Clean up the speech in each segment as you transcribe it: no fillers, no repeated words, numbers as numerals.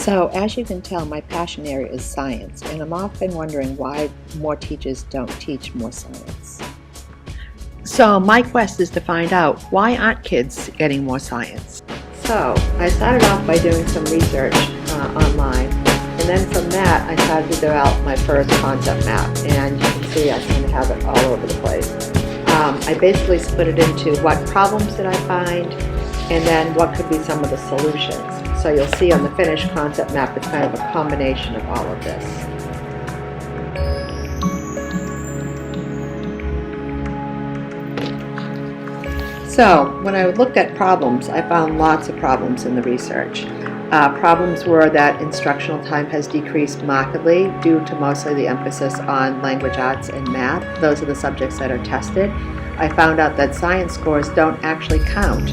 So, as you can tell, my passion area is science, and I'm often wondering why more teachers don't teach more science. So, my quest is to find out, why aren't kids getting more science? So, I started off by doing some research online, and then from that, I started to develop my first concept map, and you can see I kind of have it all over the place. I basically split it into what problems did I find, and then what could be some of the solutions. So you'll see on the finished concept map, it's kind of a combination of all of this. So when I looked at problems, I found lots of problems in the research. Problems were that instructional time has decreased markedly due to mostly the emphasis on language arts and math. Those are the subjects that are tested. I found out that science scores don't actually count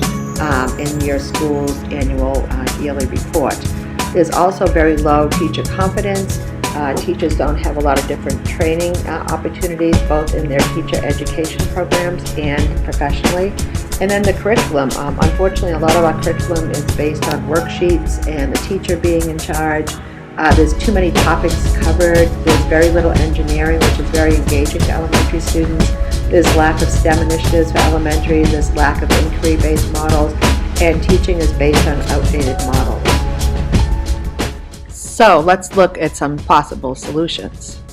in your school's annual yearly report. There's also very low teacher confidence. Teachers don't have a lot of different training opportunities, both in their teacher education programs and professionally. And then the curriculum. Unfortunately, a lot of our curriculum is based on worksheets and the teacher being in charge. There's too many topics covered. There's very little engineering, which is very engaging to elementary students. There's lack of STEM initiatives for elementary. There's lack of inquiry-based models, and teaching is based on outdated models. So let's look at some possible solutions.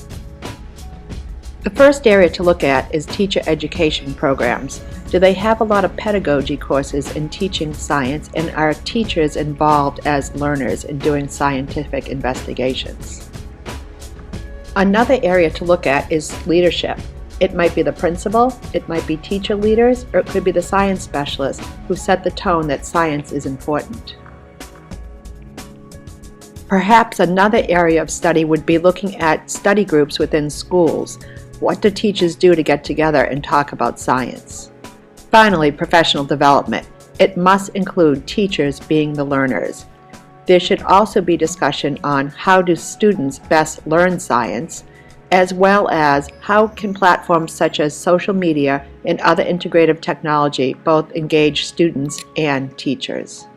The first area to look at is teacher education programs. Do they have a lot of pedagogy courses in teaching science, and are teachers involved as learners in doing scientific investigations? Another area to look at is leadership. It might be the principal, it might be teacher leaders, or it could be the science specialists who set the tone that science is important. Perhaps another area of study would be looking at study groups within schools. What do teachers do to get together and talk about science? Finally, professional development. It must include teachers being the learners. There should also be discussion on how do students best learn science, as well as how can platforms such as social media and other integrative technology both engage students and teachers.